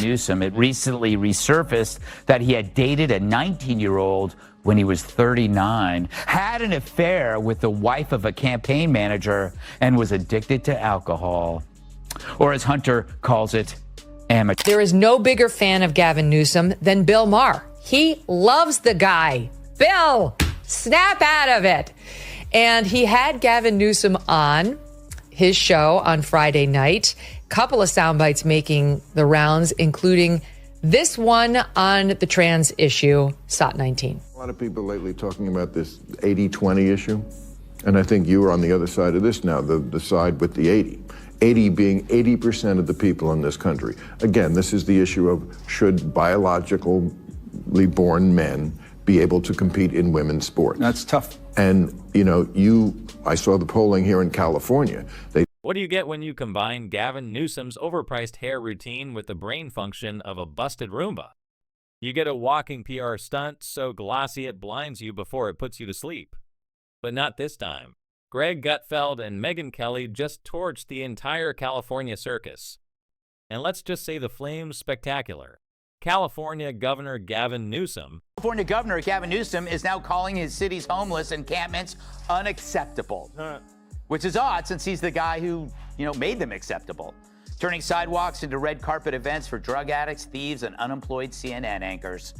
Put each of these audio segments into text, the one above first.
Newsom. It recently resurfaced that he had dated a 19-year-old when he was 39, had an affair with the wife of a campaign manager, and was addicted to alcohol. Or as Hunter calls it, amateur. There is no bigger fan of Gavin Newsom than Bill Maher. He loves the guy. Bill, snap out of it. And he had Gavin Newsom on his show on Friday night. Couple of sound bites making the rounds, including this one on the trans issue, SOT 19. A lot of people lately talking about this 80-20 issue. And I think you are on the other side of this now, the side with the 80. 80 being 80% of the people in this country. Again, this is the issue of should biologically born men be able to compete in women's sports. That's tough. And, you know, I saw the polling here in California. What do you get when you combine Gavin Newsom's overpriced hair routine with the brain function of a busted Roomba? You get a walking PR stunt so glossy it blinds you before it puts you to sleep. But not this time. Greg Gutfeld and Megyn Kelly just torched the entire California circus. And let's just say the flame's spectacular. California Governor Gavin Newsom. California Governor Gavin Newsom is now calling his city's homeless encampments unacceptable. Which is odd since he's the guy who, made them acceptable. Turning sidewalks into red carpet events for drug addicts, thieves, and unemployed CNN anchors.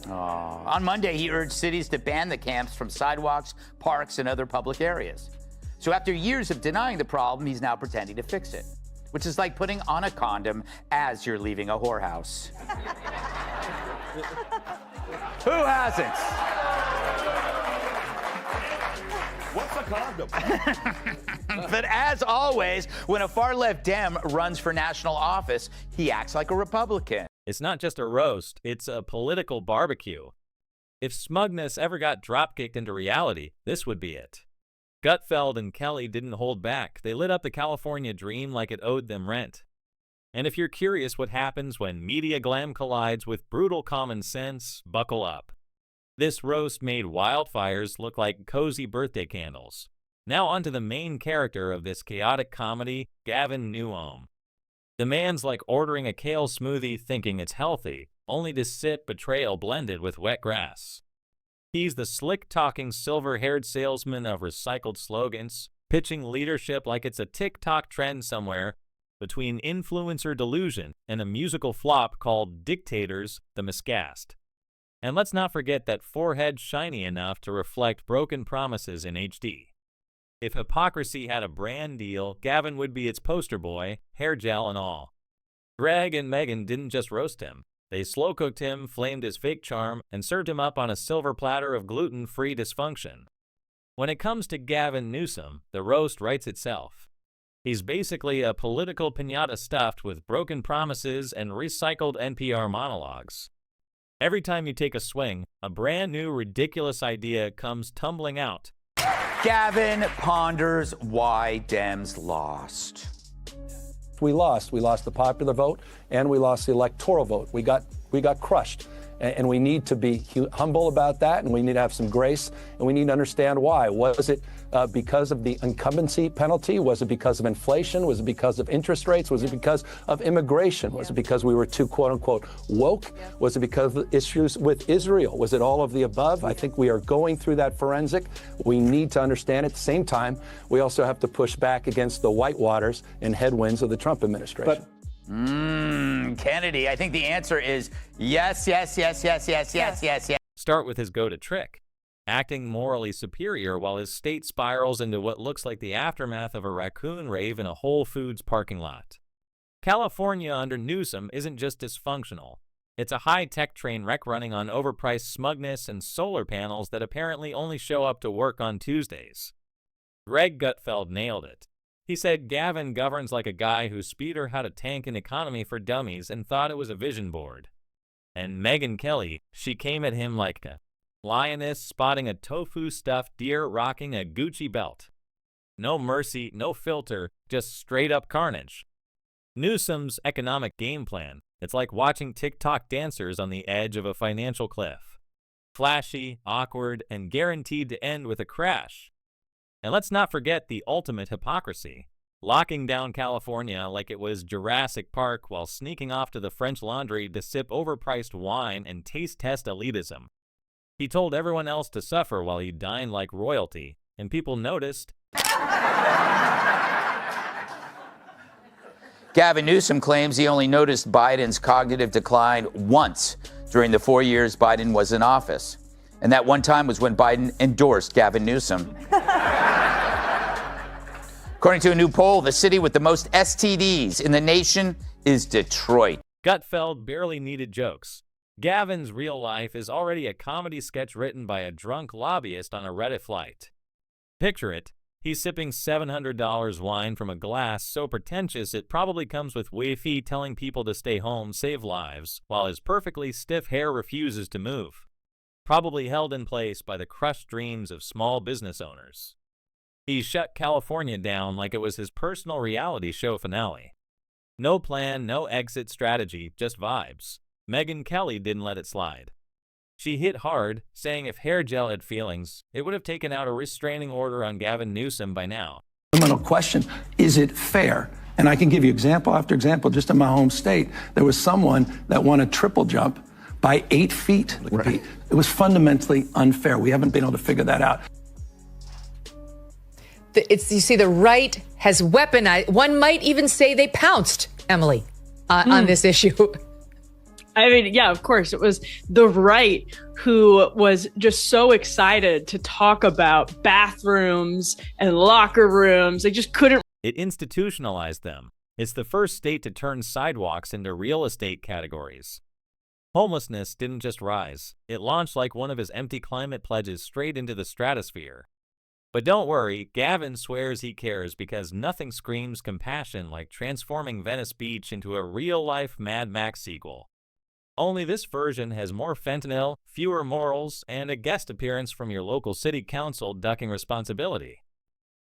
On Monday, he urged cities to ban the camps from sidewalks, parks, and other public areas. So after years of denying the problem, he's now pretending to fix it, which is like putting on a condom as you're leaving a whorehouse. Who hasn't? What's a condom? But as always, when a far-left Dem runs for national office, he acts like a Republican. It's not just a roast, it's a political barbecue. If smugness ever got drop-kicked into reality, this would be it. Gutfeld and Kelly didn't hold back. They lit up the California dream like it owed them rent. And if you're curious what happens when media glam collides with brutal common sense, buckle up. This roast made wildfires look like cozy birthday candles. Now onto the main character of this chaotic comedy, Gavin Newsom. The man's like ordering a kale smoothie thinking it's healthy, only to sit betrayal blended with wet grass. He's the slick-talking, silver-haired salesman of recycled slogans, pitching leadership like it's a TikTok trend somewhere, between influencer delusion and a musical flop called Dictators, the Miscast. And let's not forget that forehead shiny enough to reflect broken promises in HD. If hypocrisy had a brand deal, Gavin would be its poster boy, hair gel and all. Greg and Megyn didn't just roast him. They slow-cooked him, flamed his fake charm, and served him up on a silver platter of gluten-free dysfunction. When it comes to Gavin Newsom, the roast writes itself. He's basically a political piñata stuffed with broken promises and recycled NPR monologues. Every time you take a swing, a brand new ridiculous idea comes tumbling out. Gavin ponders why Dems lost. We lost. We lost the popular vote, and we lost the electoral vote. We got crushed, and we need to be humble about that, and we need to have some grace, and we need to understand why. Was it because of the incumbency penalty? Was it because of inflation? Was it because of interest rates? Was it because of immigration? Was it because we were too, quote unquote, woke? Was it because of issues with Israel? Was it all of the above? I think we are going through that forensic. We need to understand at the same time, we also have to push back against the whitewaters and headwinds of the Trump administration. Kennedy, I think the answer is yes. Start with his go-to trick. Acting morally superior while his state spirals into what looks like the aftermath of a raccoon rave in a Whole Foods parking lot. California under Newsom isn't just dysfunctional. It's a high-tech train wreck running on overpriced smugness and solar panels that apparently only show up to work on Tuesdays. Greg Gutfeld nailed it. He said Gavin governs like a guy who speeder how to tank an economy for dummies and thought it was a vision board. And Megyn Kelly, she came at him like a lioness spotting a tofu-stuffed deer rocking a Gucci belt. No mercy, no filter, just straight-up carnage. Newsom's economic game plan, it's like watching TikTok dancers on the edge of a financial cliff. Flashy, awkward, and guaranteed to end with a crash. And let's not forget the ultimate hypocrisy. locking down California like it was Jurassic Park while sneaking off to the French Laundry to sip overpriced wine and taste test elitism. He told everyone else to suffer while he dined like royalty, and people noticed. Gavin Newsom claims he only noticed Biden's cognitive decline once during the 4 years Biden was in office. And that one time was when Biden endorsed Gavin Newsom. According to a new poll, the city with the most STDs in the nation is Detroit. Gutfeld barely needed jokes. Gavin's real life is already a comedy sketch written by a drunk lobbyist on a Reddit flight. Picture it. He's sipping $700 wine from a glass so pretentious it probably comes with Wi-Fi telling people to stay home, save lives, while his perfectly stiff hair refuses to move. Probably held in place by the crushed dreams of small business owners. He shut California down like it was his personal reality show finale. No plan, no exit strategy, just vibes. Megyn Kelly didn't let it slide. She hit hard, saying if hair gel had feelings, it would have taken out a restraining order on Gavin Newsom by now. Fundamental question, is it fair? And I can give you example after example. Just in my home state, there was someone that won a triple jump by 8 feet. Right. It was fundamentally unfair. We haven't been able to figure that out. You see, the right has weaponized. One might even say they pounced, Emily, on this issue. I mean, yeah, of course. It was the right who was just so excited to talk about bathrooms and locker rooms. They just couldn't. It institutionalized them. It's the first state to turn sidewalks into real estate categories. Homelessness didn't just rise. It launched like one of his empty climate pledges straight into the stratosphere. But don't worry, Gavin swears he cares because nothing screams compassion like transforming Venice Beach into a real-life Mad Max sequel. Only this version has more fentanyl, fewer morals, and a guest appearance from your local city council ducking responsibility.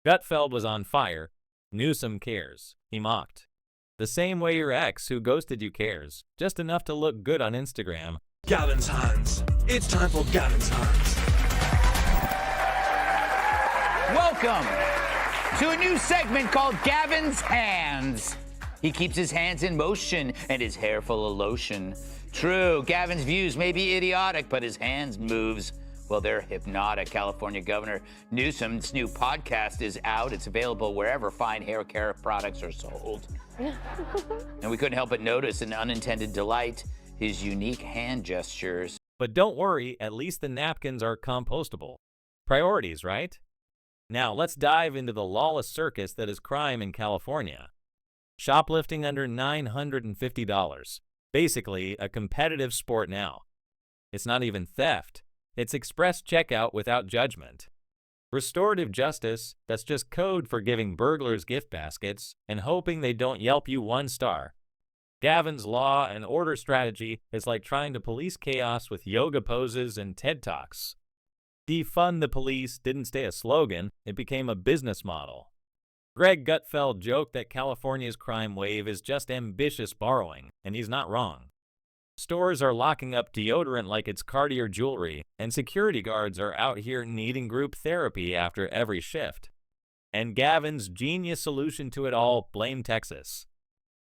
Gutfeld was on fire. Newsom cares. He mocked. The same way your ex who ghosted you cares, just enough to look good on Instagram. Gavin's Hands. It's time for Gavin's Hands. Welcome to a new segment called Gavin's Hands. He keeps his hands in motion and his hair full of lotion. True, Gavin's views may be idiotic, but his hands moves, well, they're hypnotic. California Governor Newsom's new podcast is out. It's available wherever fine hair care products are sold. And we couldn't help but notice an unintended delight, his unique hand gestures. But don't worry, at least the napkins are compostable. Priorities, right? Now let's dive into the lawless circus that is crime in California. Shoplifting under $950. Basically, a competitive sport now. It's not even theft. It's express checkout without judgment. Restorative justice, that's just code for giving burglars gift baskets and hoping they don't Yelp you 1 star. Gavin's law and order strategy is like trying to police chaos with yoga poses and TED Talks. Defund the police didn't stay a slogan, it became a business model. Greg Gutfeld joked that California's crime wave is just ambitious borrowing, and he's not wrong. Stores are locking up deodorant like it's Cartier jewelry, and security guards are out here needing group therapy after every shift. And Gavin's genius solution to it all, blame Texas.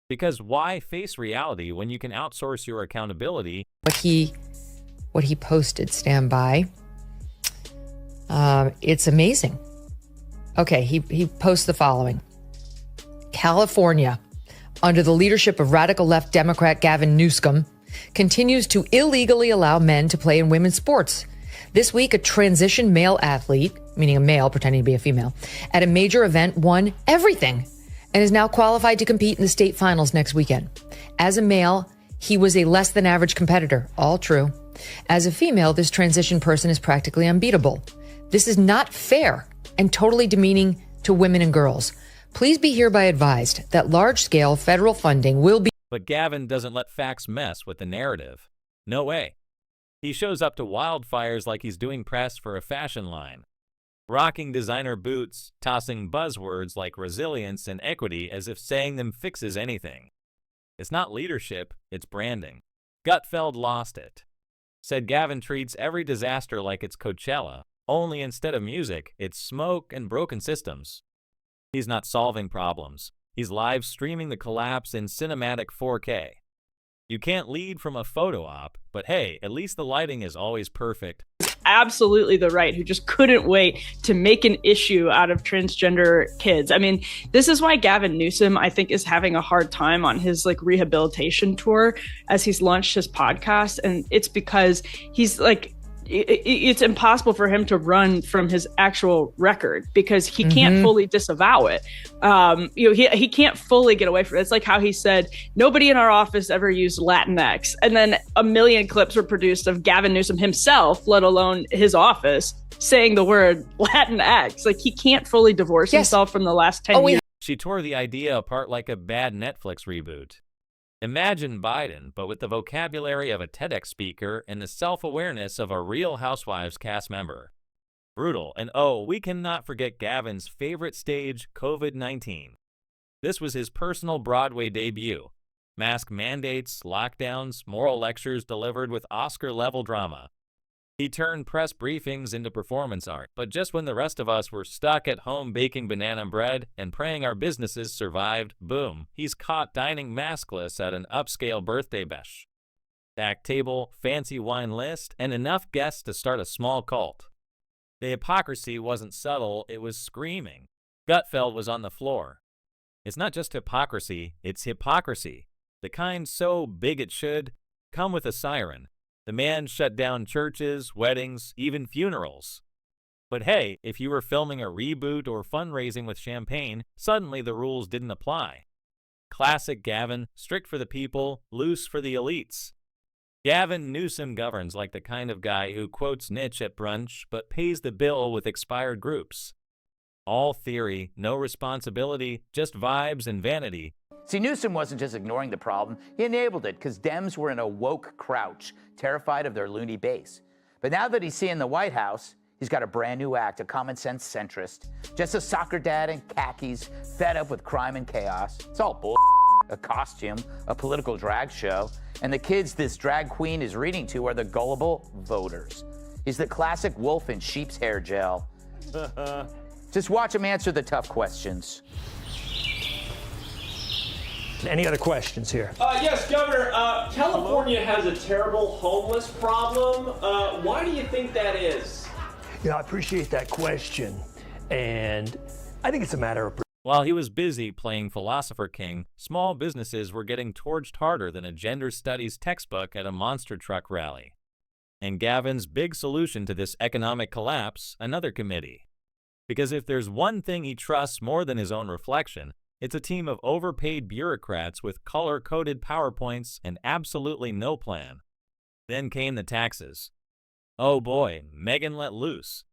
Because why face reality when you can outsource your accountability? What he posted, stand by. It's amazing. Okay, he posts the following. California, under the leadership of radical left Democrat Gavin Newsom, continues to illegally allow men to play in women's sports. This week, a transition male athlete, meaning a male pretending to be a female, at a major event won everything and is now qualified to compete in the state finals next weekend. As a male, he was a less than average competitor. All true. As a female, this transition person is practically unbeatable. This is not fair and totally demeaning to women and girls. Please be hereby advised that large-scale federal funding will be... But Gavin doesn't let facts mess with the narrative. No way. He shows up to wildfires like he's doing press for a fashion line. Rocking designer boots, tossing buzzwords like resilience and equity as if saying them fixes anything. It's not leadership, it's branding. Gutfeld lost it. Said Gavin treats every disaster like it's Coachella. Only instead of music, it's smoke and broken systems. He's not solving problems. He's live streaming the collapse in cinematic 4K. You can't lead from a photo op, but hey, at least the lighting is always perfect. Absolutely the right, who just couldn't wait to make an issue out of transgender kids. I mean, this is why Gavin Newsom, I think, is having a hard time on his rehabilitation tour as he's launched his podcast. And it's because he's it's impossible for him to run from his actual record because he can't fully disavow it. He can't fully get away from it. It's like how he said, nobody in our office ever used Latinx. And then a million clips were produced of Gavin Newsom himself, let alone his office, saying the word Latinx. He can't fully divorce himself from the last 10 years. She tore the idea apart like a bad Netflix reboot. Imagine Biden, but with the vocabulary of a TEDx speaker and the self-awareness of a Real Housewives cast member. Brutal. And we cannot forget Gavin's favorite stage, COVID-19. This was his personal Broadway debut. Mask mandates, lockdowns, moral lectures delivered with Oscar-level drama. He turned press briefings into performance art, but just when the rest of us were stuck at home baking banana bread and praying our businesses survived, boom, he's caught dining maskless at an upscale birthday bash. Stacked table, fancy wine list, and enough guests to start a small cult. The hypocrisy wasn't subtle, it was screaming. Gutfeld was on the floor. It's not just hypocrisy, it's hypocrisy. The kind so big it should come with a siren. The man shut down churches, weddings, even funerals. But hey, if you were filming a reboot or fundraising with champagne, suddenly the rules didn't apply. Classic Gavin, strict for the people, loose for the elites. Gavin Newsom governs like the kind of guy who quotes Nietzsche at brunch but pays the bill with expired groups. All theory, no responsibility, just vibes and vanity. See, Newsom wasn't just ignoring the problem, he enabled it because Dems were in a woke crouch, terrified of their loony base. But now that he's seeing the White House, he's got a brand new act, a common sense centrist, just a soccer dad in khakis, fed up with crime and chaos. It's all bull, a costume, a political drag show, and the kids this drag queen is reading to are the gullible voters. He's the classic wolf in sheep's hair gel. Just watch him answer the tough questions. Any other questions here? Yes, Governor. California has a terrible homeless problem. Why do you think that is? I appreciate that question, and I think it's a matter of... While he was busy playing Philosopher King, small businesses were getting torched harder than a gender studies textbook at a monster truck rally. And Gavin's big solution to this economic collapse, another committee. Because if there's one thing he trusts more than his own reflection, it's a team of overpaid bureaucrats with color-coded PowerPoints and absolutely no plan. Then came the taxes. Oh boy, Megyn let loose.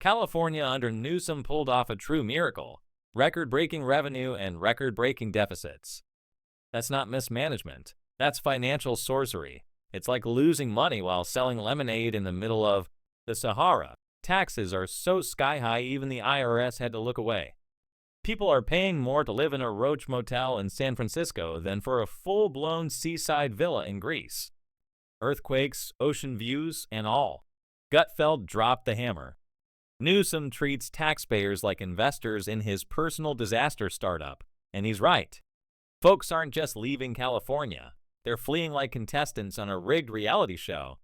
California under Newsom pulled off a true miracle. Record-breaking revenue and record-breaking deficits. That's not mismanagement. That's financial sorcery. It's like losing money while selling lemonade in the middle of the Sahara. Taxes are so sky-high even the IRS had to look away. People are paying more to live in a roach motel in San Francisco than for a full-blown seaside villa in Greece. Earthquakes, ocean views, and all. Gutfeld dropped the hammer. Newsom treats taxpayers like investors in his personal disaster startup, and he's right. Folks aren't just leaving California. They're fleeing like contestants on a rigged reality show.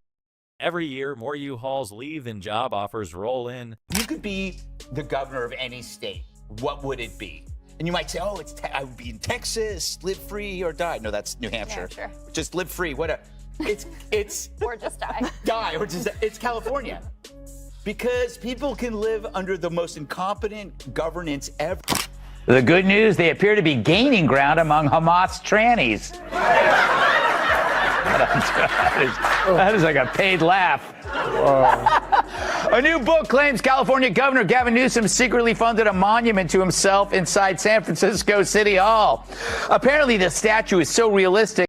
Every year, more U-Hauls leave than job offers roll in. You could be the governor of any state. What would it be? And you might say, oh, I would be in Texas, live free or die. No, that's New Hampshire. Just live free, whatever. It's or just die. Die, or just, it's California. Because people can live under the most incompetent governance ever. The good news, they appear to be gaining ground among Hamas trannies. That is like a paid laugh. A new book claims California Governor Gavin Newsom secretly funded a monument to himself inside San Francisco City Hall. Apparently, the statue is so realistic.